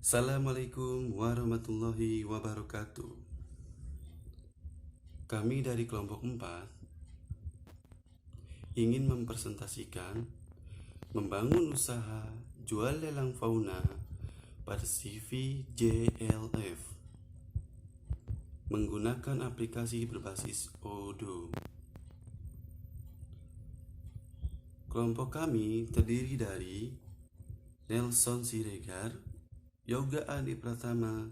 Assalamualaikum warahmatullahi wabarakatuh. Kami dari kelompok 4 ingin mempresentasikan membangun usaha jual lelang fauna pada CV JLF menggunakan aplikasi berbasis Odoo. Kelompok kami terdiri dari Nelson Siregar, Yoga Adi Pratama,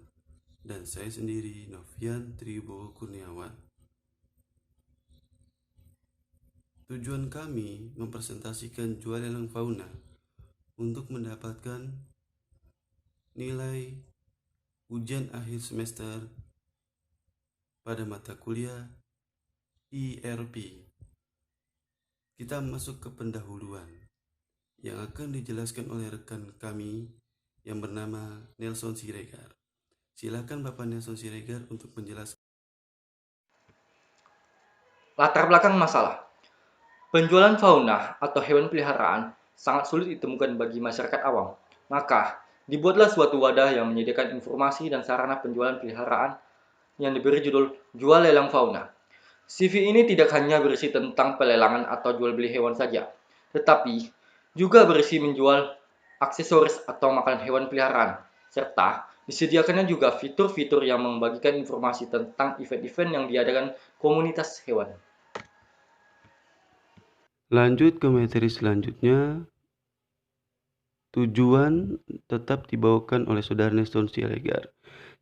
dan saya sendiri, Novian Tribowo Kurniawan. Tujuan kami mempresentasikan jual lelang fauna untuk mendapatkan nilai ujian akhir semester pada mata kuliah IRP. Kita masuk ke pendahuluan yang akan dijelaskan oleh rekan kami yang bernama Nelson Siregar. Silakan Bapak Nelson Siregar untuk menjelaskan. Latar belakang masalah. Penjualan fauna atau hewan peliharaan sangat sulit ditemukan bagi masyarakat awam. Maka, dibuatlah suatu wadah yang menyediakan informasi dan sarana penjualan peliharaan yang diberi judul Jual Lelang Fauna. CV ini tidak hanya berisi tentang pelelangan atau jual beli hewan saja, tetapi juga berisi menjual aksesoris atau makanan hewan peliharaan, serta disediakannya juga fitur-fitur yang membagikan informasi tentang event-event yang diadakan komunitas hewan. Lanjut ke materi selanjutnya. Tujuan tetap dibawakan oleh Saudara Nelson Siregar.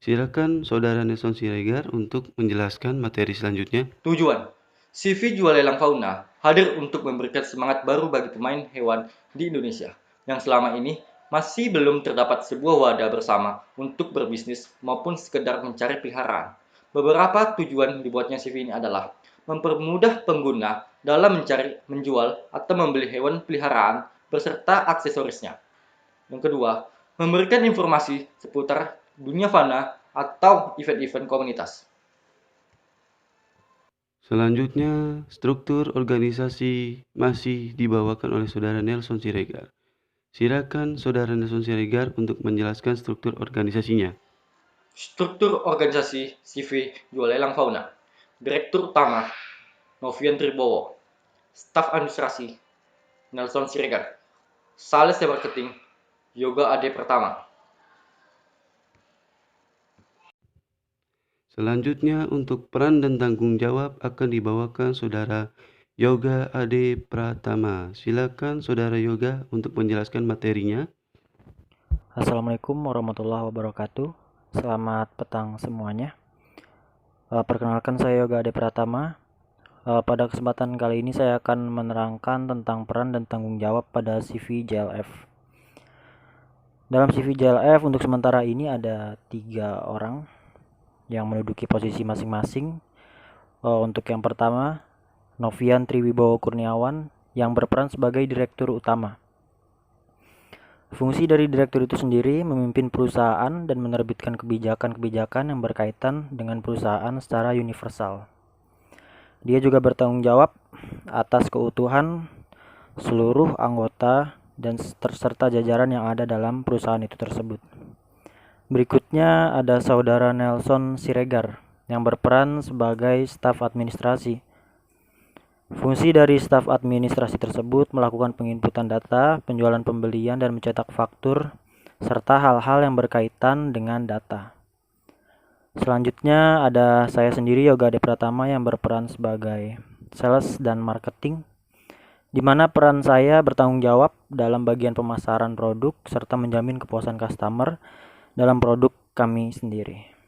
Silakan Saudara Nelson Siregar untuk menjelaskan materi selanjutnya. Tujuan CV Jual Lelang Fauna hadir untuk memberikan semangat baru bagi pemain hewan di Indonesia yang selama ini masih belum terdapat sebuah wadah bersama untuk berbisnis maupun sekedar mencari peliharaan. Beberapa tujuan dibuatnya CV ini adalah mempermudah pengguna dalam mencari, menjual, atau membeli hewan peliharaan beserta aksesorisnya. Yang kedua, memberikan informasi seputar dunia fauna atau event-event komunitas. Selanjutnya, struktur organisasi masih dibawakan oleh Saudara Nelson Siregar. Silakan Saudara Nelson Siregar untuk menjelaskan struktur organisasinya. Struktur organisasi CV Jual Lelang Fauna. Direktur Utama Novian Tribowo. Staf Administrasi Nelson Siregar. Sales dan Marketing Yoga Ade Pertama. Selanjutnya, untuk peran dan tanggung jawab akan dibawakan Saudara Yoga Ade Pratama. Silakan Saudara Yoga untuk menjelaskan materinya. Assalamualaikum warahmatullahi wabarakatuh. Selamat petang semuanya. Perkenalkan, saya Yoga Ade Pratama. Pada kesempatan kali ini saya akan menerangkan tentang peran dan tanggung jawab pada CV JLF. Dalam CV JLF untuk sementara ini ada 3 orang yang menduduki posisi masing-masing. Untuk yang pertama, Novian Triwibowo Kurniawan yang berperan sebagai Direktur Utama. Fungsi dari direktur itu sendiri memimpin perusahaan dan menerbitkan kebijakan-kebijakan yang berkaitan dengan perusahaan secara universal. Dia juga bertanggung jawab atas keutuhan seluruh anggota dan serta jajaran yang ada dalam perusahaan itu tersebut. Berikutnya ada Saudara Nelson Siregar yang berperan sebagai staf administrasi. Fungsi dari staf administrasi tersebut melakukan penginputan data, penjualan pembelian, dan mencetak faktur, serta hal-hal yang berkaitan dengan data. Selanjutnya ada saya sendiri, Yoga Ade Pratama, yang berperan sebagai sales dan marketing, di mana peran saya bertanggung jawab dalam bagian pemasaran produk, serta menjamin kepuasan customer dalam produk kami sendiri.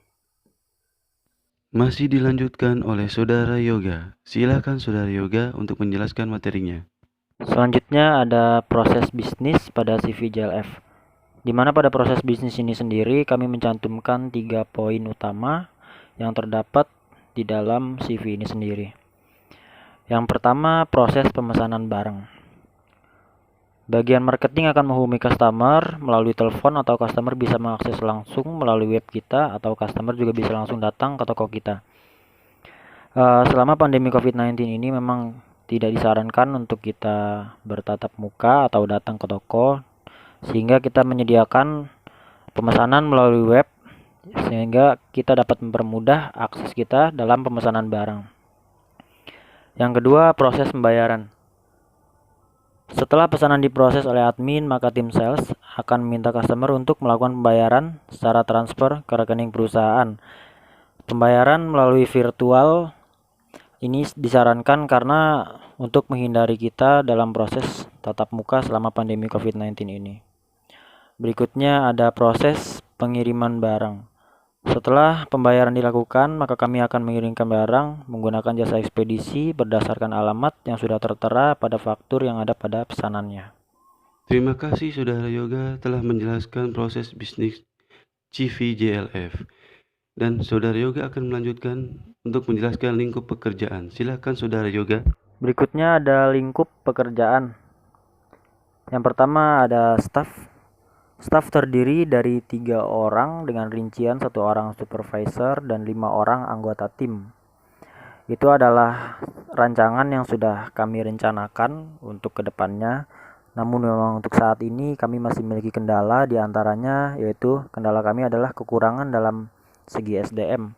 Masih dilanjutkan oleh Saudara Yoga. Silakan Saudara Yoga untuk menjelaskan materinya. Selanjutnya ada proses bisnis pada CV JLF, di mana pada proses bisnis ini sendiri kami mencantumkan 3 poin utama yang terdapat di dalam CV ini sendiri. Yang pertama, proses pemesanan barang. Bagian marketing akan menghubungi customer melalui telepon, atau customer bisa mengakses langsung melalui web kita, atau customer juga bisa langsung datang ke toko kita. Selama pandemi COVID-19 ini memang tidak disarankan untuk kita bertatap muka atau datang ke toko, sehingga kita menyediakan pemesanan melalui web sehingga kita dapat mempermudah akses kita dalam pemesanan barang. Yang kedua, proses pembayaran. Setelah pesanan diproses oleh admin, maka tim sales akan meminta customer untuk melakukan pembayaran secara transfer ke rekening perusahaan. Pembayaran melalui virtual ini disarankan karena untuk menghindari kita dalam proses tatap muka selama pandemi COVID-19 ini. Berikutnya ada proses pengiriman barang. Setelah pembayaran dilakukan, maka kami akan mengirimkan barang menggunakan jasa ekspedisi berdasarkan alamat yang sudah tertera pada faktur yang ada pada pesanannya. Terima kasih Saudara Yoga telah menjelaskan proses bisnis CVJLF. Dan Saudara Yoga akan melanjutkan untuk menjelaskan lingkup pekerjaan. Silakan Saudara Yoga. Berikutnya ada lingkup pekerjaan. Yang pertama ada staff. Staff terdiri dari 3 orang dengan rincian 1 orang supervisor dan 5 orang anggota tim. Itu adalah rancangan yang sudah kami rencanakan untuk kedepannya. Namun memang untuk saat ini kami masih memiliki kendala, di antaranya yaitu kendala kami adalah kekurangan dalam segi SDM.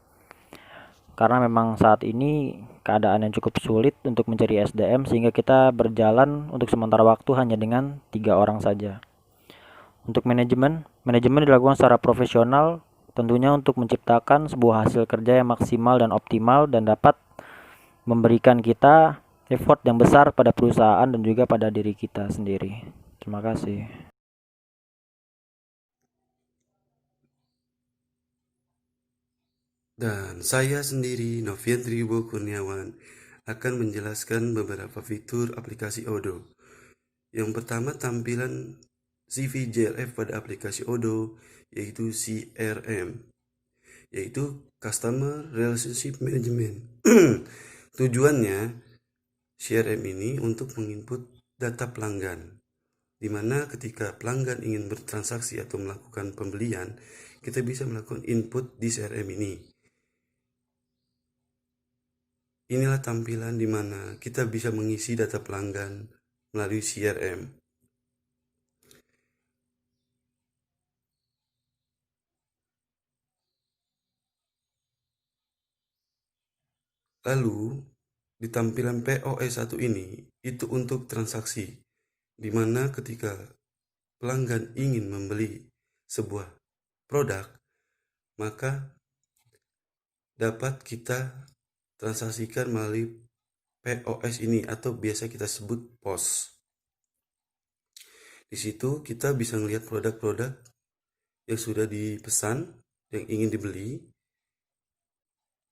Karena memang saat ini keadaan yang cukup sulit untuk mencari SDM sehingga kita berjalan untuk sementara waktu hanya dengan 3 orang saja. Untuk manajemen dilakukan secara profesional tentunya untuk menciptakan sebuah hasil kerja yang maksimal dan optimal dan dapat memberikan kita effort yang besar pada perusahaan dan juga pada diri kita sendiri. Terima kasih. Dan saya sendiri, Novian Tribo Kurniawan, akan menjelaskan beberapa fitur aplikasi Odoo. Yang pertama, tampilan CVJLF pada aplikasi Odoo, yaitu CRM, yaitu Customer Relationship Management. Tujuannya, CRM ini untuk menginput data pelanggan, di mana ketika pelanggan ingin bertransaksi atau melakukan pembelian, kita bisa melakukan input di CRM ini. Inilah tampilan di mana kita bisa mengisi data pelanggan melalui CRM. Lalu, di tampilan POS1 ini, itu untuk transaksi, di mana ketika pelanggan ingin membeli sebuah produk, maka dapat kita transaksikan melalui POS ini atau biasa kita sebut POS. Di situ kita bisa melihat produk-produk yang sudah dipesan, yang ingin dibeli,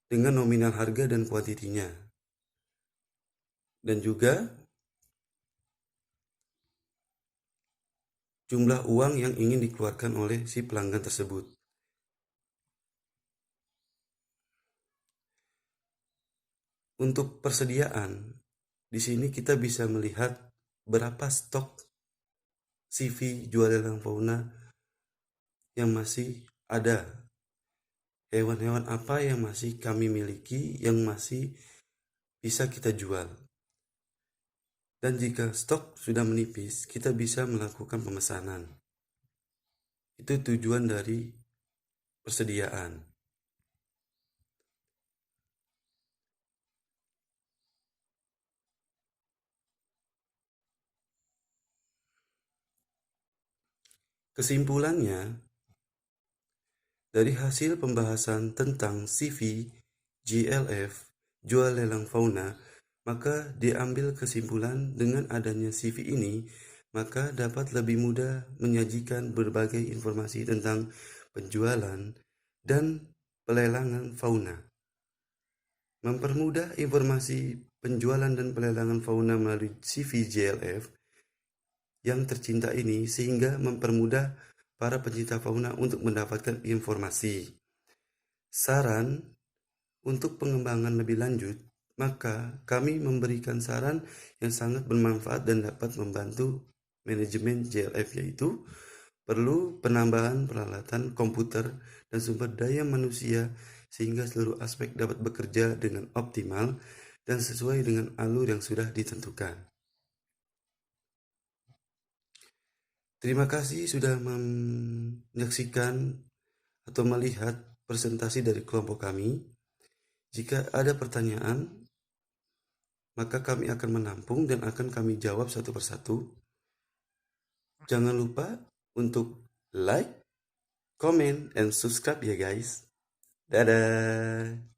dengan nominal harga dan kuantitinya. Dan juga jumlah uang yang ingin dikeluarkan oleh si pelanggan tersebut. Untuk persediaan, di sini kita bisa melihat berapa stok CV jual lelang fauna yang masih ada. Hewan-hewan apa yang masih kami miliki yang masih bisa kita jual. Dan jika stok sudah menipis, kita bisa melakukan pemesanan. Itu tujuan dari persediaan. Kesimpulannya, dari hasil pembahasan tentang CV, GLF, jual lelang fauna, maka diambil kesimpulan dengan adanya CV ini, maka dapat lebih mudah menyajikan berbagai informasi tentang penjualan dan pelelangan fauna. Mempermudah informasi penjualan dan pelelangan fauna melalui CV GLF yang tercinta ini sehingga mempermudah para pencinta fauna untuk mendapatkan informasi. Saran untuk pengembangan lebih lanjut, maka kami memberikan saran yang sangat bermanfaat dan dapat membantu manajemen JLF, yaitu perlu penambahan peralatan komputer dan sumber daya manusia sehingga seluruh aspek dapat bekerja dengan optimal dan sesuai dengan alur yang sudah ditentukan. Terima kasih sudah menyaksikan atau melihat presentasi dari kelompok kami. Jika ada pertanyaan, maka kami akan menampung dan akan kami jawab satu persatu. Jangan lupa untuk like, comment, and subscribe ya guys. Dadah!